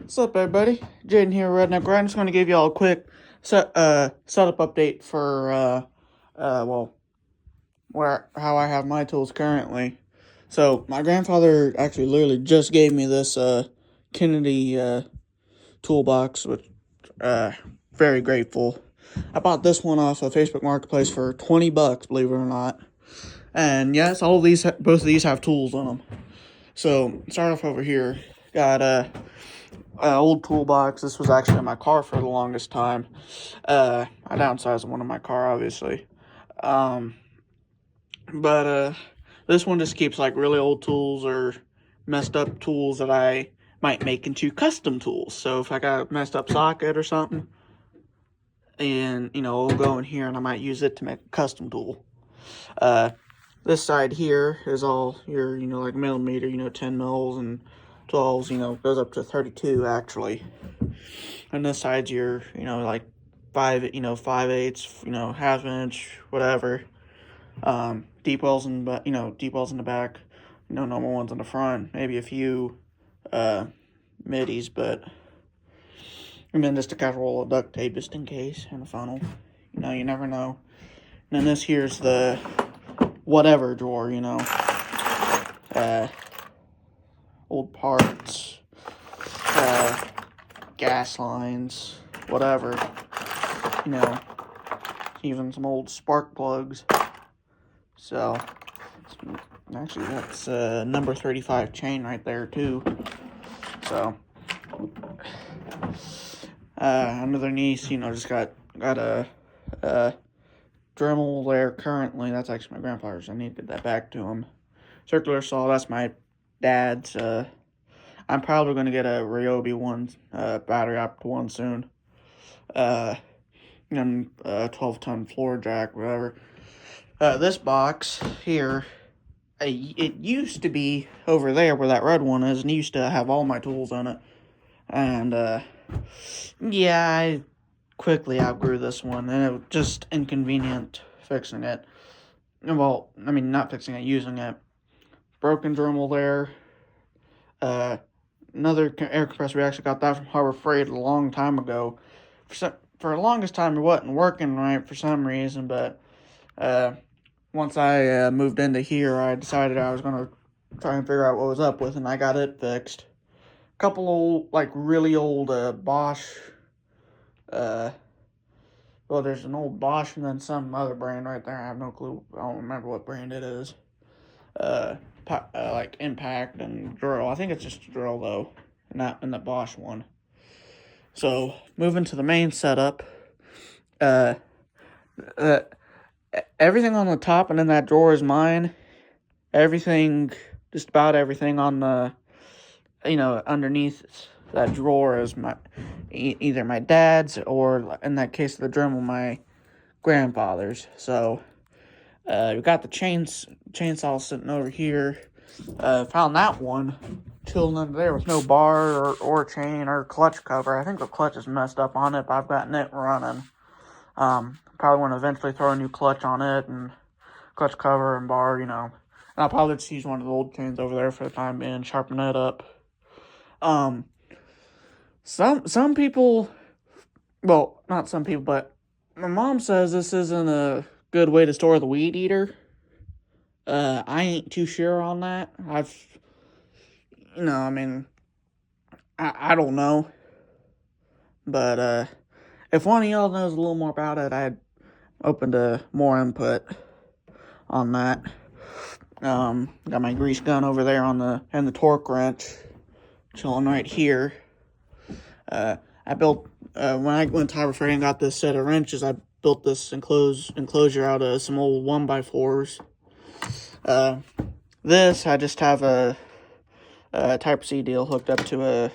What's up, everybody? Jaden here, Redneck. I'm just going to give y'all a quick setup update for how I have my tools currently. So my grandfather actually literally just gave me this Kennedy toolbox, which very grateful. I bought this one off of Facebook Marketplace for $20, believe it or not. And yes, both of these have tools on them. So start off over here. Got old toolbox. This was actually in my car for the longest time. I downsized one in my car, obviously. But this one just keeps like really old tools or messed up tools that I might make into custom tools. So if I got a messed up socket or something, and it'll go in here and I might use it to make a custom tool. This side here is all your, like millimeter, 10 mils and 12s, goes up to 32 actually. And this side's your, like 5/8, half inch, whatever. Deep wells deep wells in the back, normal ones in the front, maybe a few, middies, and then just a casual roll of duct tape just in case, and a funnel. You never know. And then this here's the whatever drawer, old parts, gas lines, whatever, even some old spark plugs. So, actually that's number 35 chain right there too. So, underneath, just got a Dremel there currently. That's actually my grandfather's. I need to get that back to him. Circular saw, that's my dad's. I'm probably going to get a Ryobi one, battery opted one soon. And a 12-ton floor jack, whatever. This box here, it used to be over there where that red one is, and it used to have all my tools on it. And, yeah, I quickly outgrew this one, and it was just inconvenient fixing it. Well, I mean, not fixing it, using it. Broken Dremel there. Another air compressor, we actually got that from Harbor Freight a long time ago. For the longest time, it wasn't working right for some reason, but once I moved into here, I decided I was going to try and figure out what was up with, and I got it fixed. Couple old, like really old Bosch, well, there's an old Bosch and then some other brand right there. I have no clue. I don't remember what brand it is. Like Impact and drill. I think it's just a drill though, not in the Bosch one. So moving to the main setup, everything on the top and in that drawer is mine. Everything, just about everything on the, underneath that drawer is either my dad's or, in that case of the Dremel, my grandfather's. So we got the chainsaw sitting over here. Found that one chilling under there with no bar or chain or clutch cover. I think the clutch is messed up on it, but I've gotten it running. Probably want to eventually throw a new clutch on it and clutch cover and bar, and I'll probably just use one of the old chains over there for the time being, sharpen it up. Some people, well, not some people, but my mom says this isn't a good way to store the weed eater. I ain't too sure on that. I don't know. But, if one of y'all knows a little more about it, I'd open to more input on that. Got my grease gun over there and the torque wrench chilling right here. I built, when I went to Harbor Freight and got this set of wrenches, I built this enclosure out of some old 1x4s. This, I just have a Type-C deal hooked up to a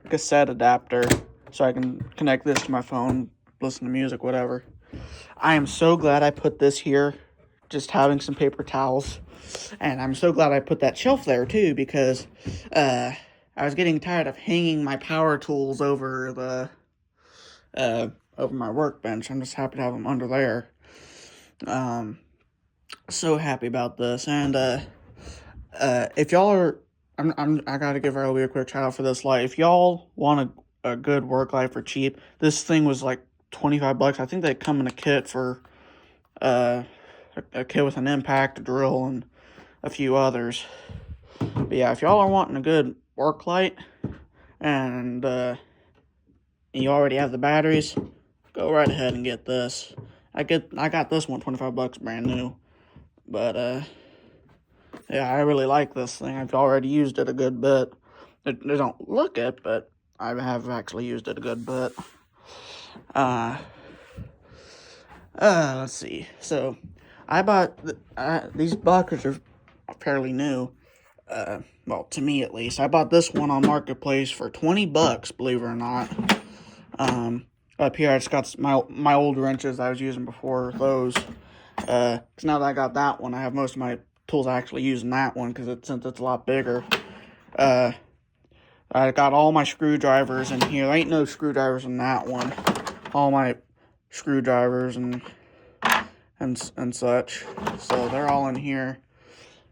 cassette adapter, so I can connect this to my phone, listen to music, whatever. I am so glad I put this here, just having some paper towels, and I'm so glad I put that shelf there too, because I was getting tired of hanging my power tools over my workbench. I'm just happy to have them under there. So happy about this, and if y'all are I gotta give Ryobi a quick shout out for this light. If y'all want a good work light for cheap, this thing was like $25. I think they come in a kit for a kit with an impact, a drill, and a few others. But yeah, if y'all are wanting a good work light and you already have the batteries, go right ahead and get this. I got this one $25 brand new. But yeah, I really like this thing. I've already used it a good bit. They don't look it, but I have actually used it a good bit. Let's see. So, I bought these buckets are fairly new. Well, to me at least. I bought this one on Marketplace for $20, believe it or not. Up here I just got my old wrenches I was using before those. Cause now that I got that one, I have most of my tools I actually use in that one, since it's a lot bigger. I got all my screwdrivers in here. There ain't no screwdrivers in that one. All my screwdrivers and such. So they're all in here.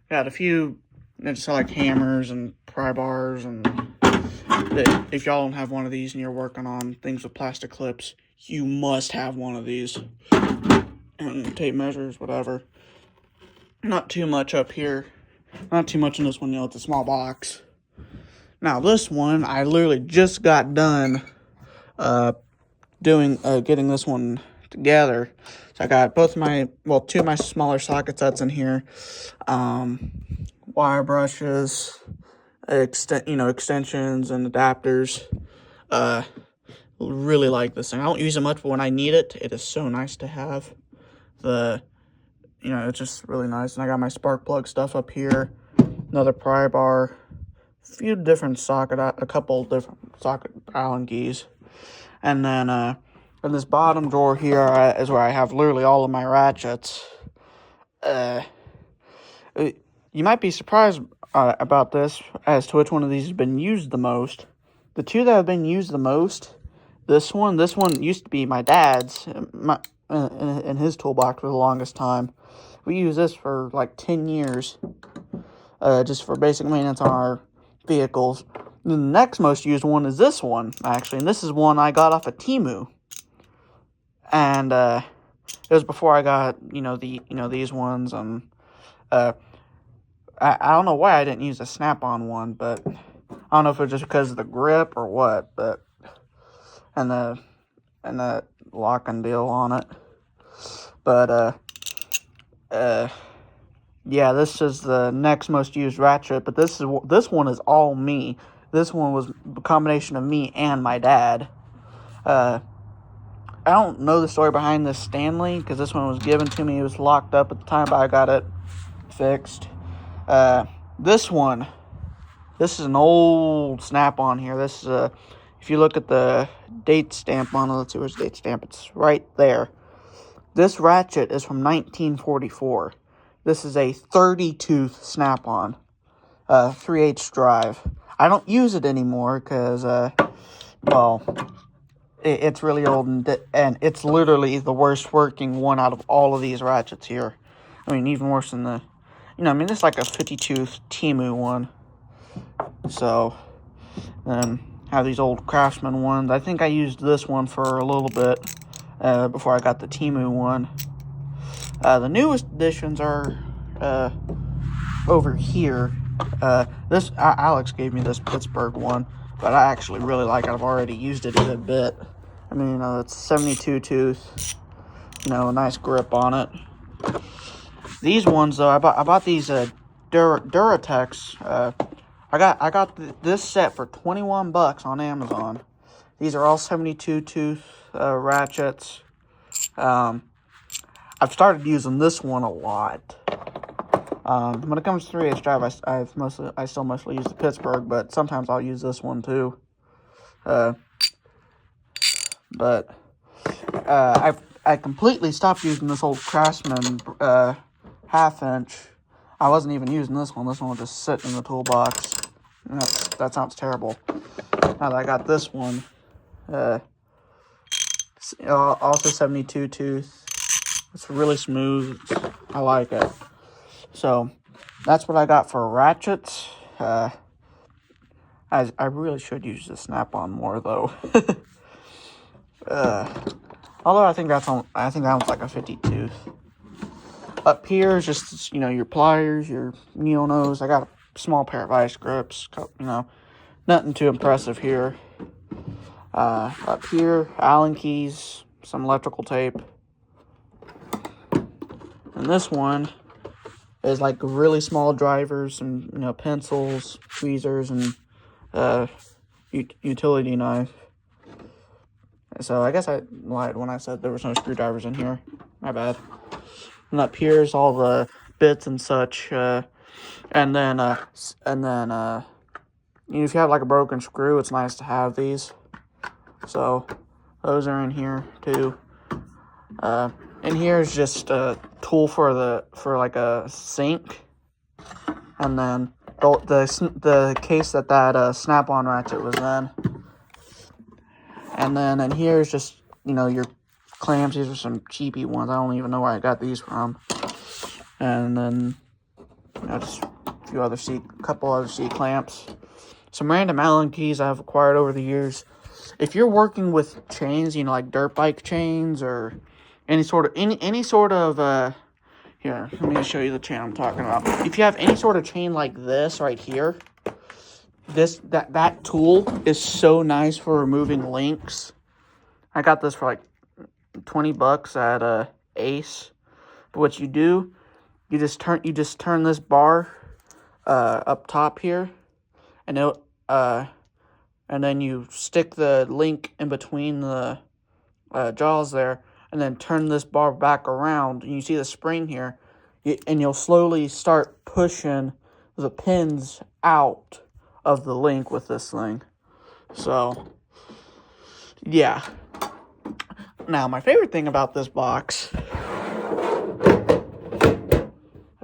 Got a few just like hammers and pry bars, and if y'all don't have one of these and you're working on things with plastic clips, you must have one of these. And tape measures, whatever. Not too much up here. Not too much in this one, it's a small box. Now this one, I literally just got done getting this one together. So I got two of my smaller socket sets in here. Wire brushes, extensions and adapters. Really like this thing. I don't use it much, but when I need it, it is so nice to have. It's just really nice. And I got my spark plug stuff up here. Another pry bar. A few different a couple different socket Allen keys. And then in this bottom drawer here is where I have literally all of my ratchets. You might be surprised about this as to which one of these has been used the most. The two that have been used the most, this one used to be my dad's in his toolbox for the longest time. We used this for like 10 years, just for basic maintenance on our vehicles. The next most used one is this one, actually, and this is one I got off of Temu. And it was before I got these ones, and I don't know why I didn't use a Snap-on one, but I don't know if it was just because of the grip or what, but and the lock and deal on it. But yeah, this is the next most used ratchet, but this one is all me. This one was a combination of me and my dad. I don't know the story behind this Stanley, because this one was given to me. It was locked up at the time, but I got it fixed. This is an old Snap-on here. This is if you look at the date stamp on it, let's see, where's the date stamp? It's right there. This ratchet is from 1944. This is a 30-tooth Snap-on, 3/8 drive. I don't use it anymore because, it's really old, and it's literally the worst working one out of all of these ratchets here. I mean, even worse than this is like a 50-tooth Temu one. So, have these old Craftsman ones. I think I used this one for a little bit before I got the Temu one. The newest editions are over here. Alex gave me this Pittsburgh one, but I actually really like it. I've already used it a good bit. I mean, it's 72 tooth, a nice grip on it. These ones though, I bought these Duratex. I got this set for $21 on Amazon. These are all 72 tooth ratchets. I've started using this one a lot. When it comes to 3/8 drive, I still mostly use the Pittsburgh, but sometimes I'll use this one too. But I completely stopped using this old Craftsman 1/2 inch. I wasn't even using this one. This one was just sitting in the toolbox. That sounds terrible. Now that I got this one, also 72 tooth. It's really smooth. I like it. So that's what I got for ratchets. I really should use the Snap-on more though. Although I think that one's like a 50 tooth. Up here is just, your pliers, your needle nose. I got a small pair of ice grips. Nothing too impressive here. Up here, Allen keys, some electrical tape. And this one is like really small drivers, some pencils, tweezers, and utility knife. So I guess I lied when I said there was no screwdrivers in here. My bad. And up here's all the bits and such. And then if you have like a broken screw, it's nice to have these. So those are in here too. And here's just a tool for like a sink, and then the case that Snap-on ratchet was in. And then in here's just your clamps. These are some cheapy ones. I don't even know where I got these from. And then just a couple other C clamps. Some random Allen keys I've acquired over the years. If you're working with chains, like dirt bike chains or any sort of here, let me show you the chain I'm talking about. If you have any sort of chain like this right here, that tool is so nice for removing links. I got this for like $20 at Ace. But what you do, you just turn this bar up top here, and then you stick the link in between the jaws there, and then turn this bar back around, and you see the spring here, and you'll slowly start pushing the pins out of the link with this thing. So, yeah. Now, my favorite thing about this box, I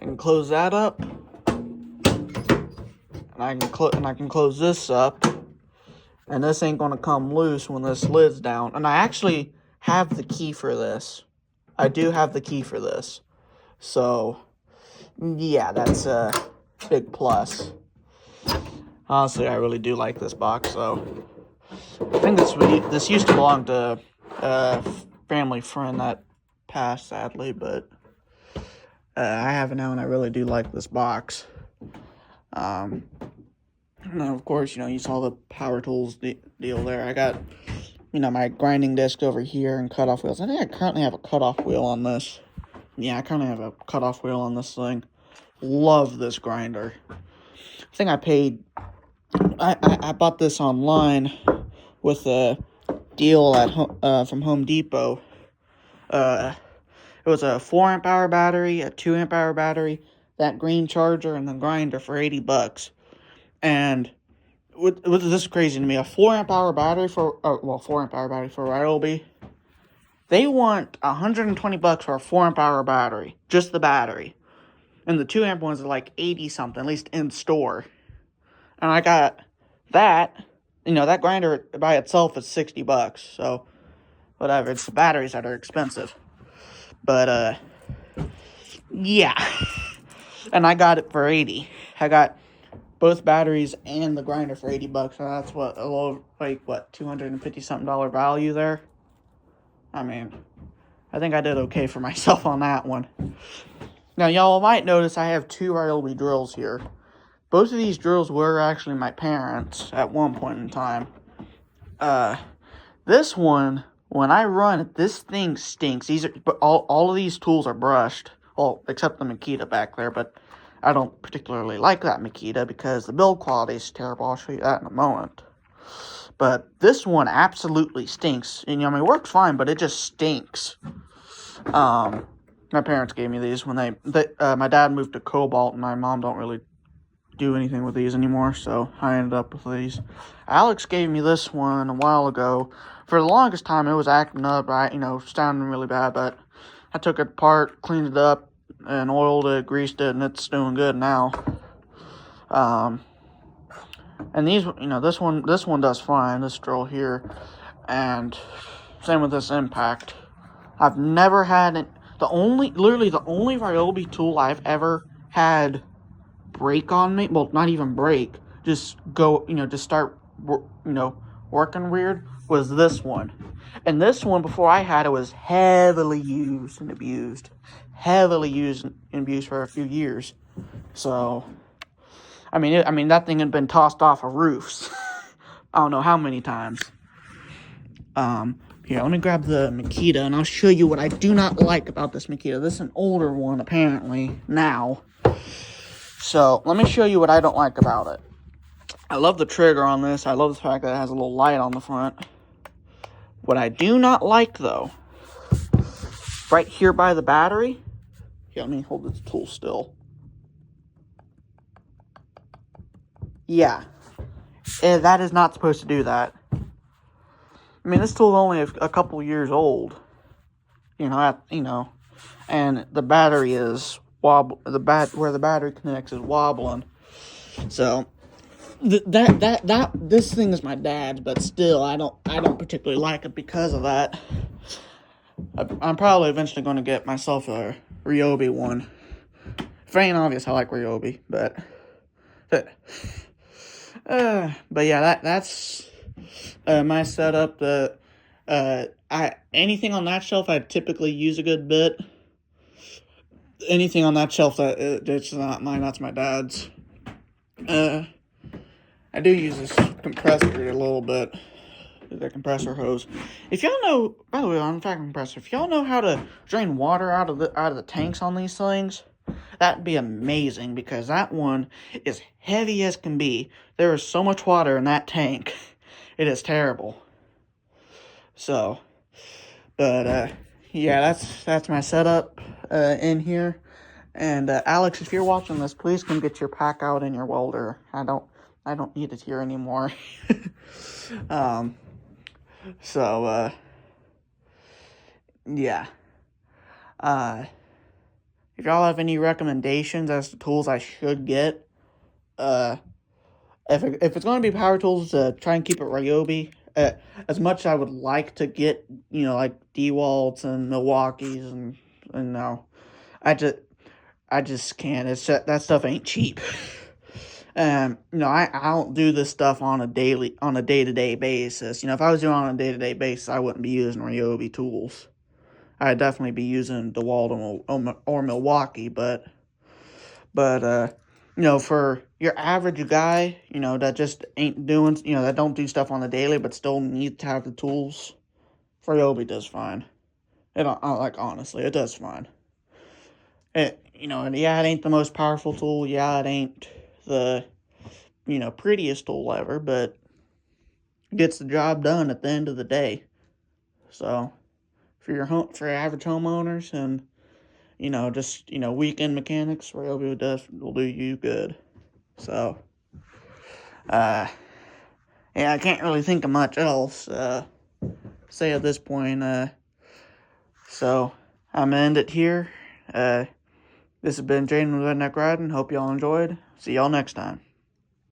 can close that up, and I can close this up, and this ain't gonna come loose when this lid's down. And I actually have the key for this. I do have the key for this. So, yeah, that's a big plus. Honestly, I really do like this box, so I think this used to belong to a family friend that passed, sadly, but I have it now, and I really do like this box. And of course, you saw the power tools deal there. I got, my grinding disc over here and cutoff wheels. I think I currently have a cutoff wheel on this. Yeah, I currently have a cutoff wheel on this thing. Love this grinder. I think I bought this online with a deal from Home Depot. It was a 4-amp hour battery, a 2-amp hour battery, that green charger, and the grinder for $80. And this is crazy to me. A 4-amp hour battery for Ryobi. They want $120 for a 4-amp hour battery, just the battery. And the 2-amp ones are like 80 something, at least in store. And I got that. That grinder by itself is $60. So whatever. It's the batteries that are expensive. But yeah. And I got it for $80. I got both batteries and the grinder for $80. So that's $250 something value there. I mean, I think I did okay for myself on that one. Now, y'all might notice I have 2 Ryobi drills here. Both of these drills were actually my parents' at one point in time. This one, when I run it, this thing stinks. All of these tools are brushed. Well, except the Makita back there, but I don't particularly like that Makita because the build quality is terrible. I'll show you that in a moment. But this one absolutely stinks. And, it works fine, but it just stinks. My parents gave me these when my dad moved to Cobalt, and my mom don't really do anything with these anymore, so I ended up with these. Alex gave me this one a while ago. For the longest time, it was acting up, sounding really bad, but I took it apart, cleaned it up, and oiled it, greased it, and it's doing good now. And these, this one does fine, this drill here, and same with this impact. I've never had it. Literally the only Ryobi tool I've ever had break on me, well, not even break, just go, just start, working weird was this one. And this one, before I had it, was heavily used and abused. Heavily used and abused for a few years. So, I mean, that thing had been tossed off of roofs. I don't know how many times. Here, let me grab the Makita, and I'll show you what I do not like about this Makita. This is an older one, apparently, now. So, let me show you what I don't like about it. I love the trigger on this. I love the fact that it has a little light on the front. What I do not like, though, right here by the battery. Here, let me hold this tool still. Yeah. That is not supposed to do that. I mean, this tool's only a couple years old. And the battery is where the battery connects is wobbling. So this thing is my dad's, but still, I don't particularly like it because of that. I'm probably eventually going to get myself a Ryobi one. If it ain't obvious, I like Ryobi, but yeah, that's my setup. Anything on that shelf I typically use a good bit. Anything on that shelf it's not mine, that's my dad's. I do use this compressor a little bit, the compressor hose. If y'all know, by the way, on fact compressor, if y'all know how to drain water out of the tanks on these things, that'd be amazing, because that one is heavy as can be. There is so much water in that tank. It is terrible. So, but yeah, that's my setup in here. And Alex, if you're watching this, please come get your pack out and your welder. I don't need it here anymore. So yeah. If y'all have any recommendations as to tools I should get, if it's going to be power tools, try and keep it Ryobi. As much as I would like to get, like DeWalt's and Milwaukee's and no, I just can't. It's just, that stuff ain't cheap. I don't do this stuff on a day-to-day basis. If I was doing it on a day-to-day basis, I wouldn't be using Ryobi tools. I'd definitely be using DeWalt or Milwaukee, but for your average guy, that just ain't doing, that don't do stuff on the daily, but still need to have the tools, Ryobi does fine. Honestly, it does fine. It ain't the most powerful tool. Yeah, it ain't the, prettiest tool ever, but it gets the job done at the end of the day. So, for your average homeowners and, just, weekend mechanics, Ryobi will do you good. So, yeah, I can't really think of much else, say at this point, so, I'm gonna end it here. This has been Jaden with Redneck Riding. Hope y'all enjoyed. See y'all next time.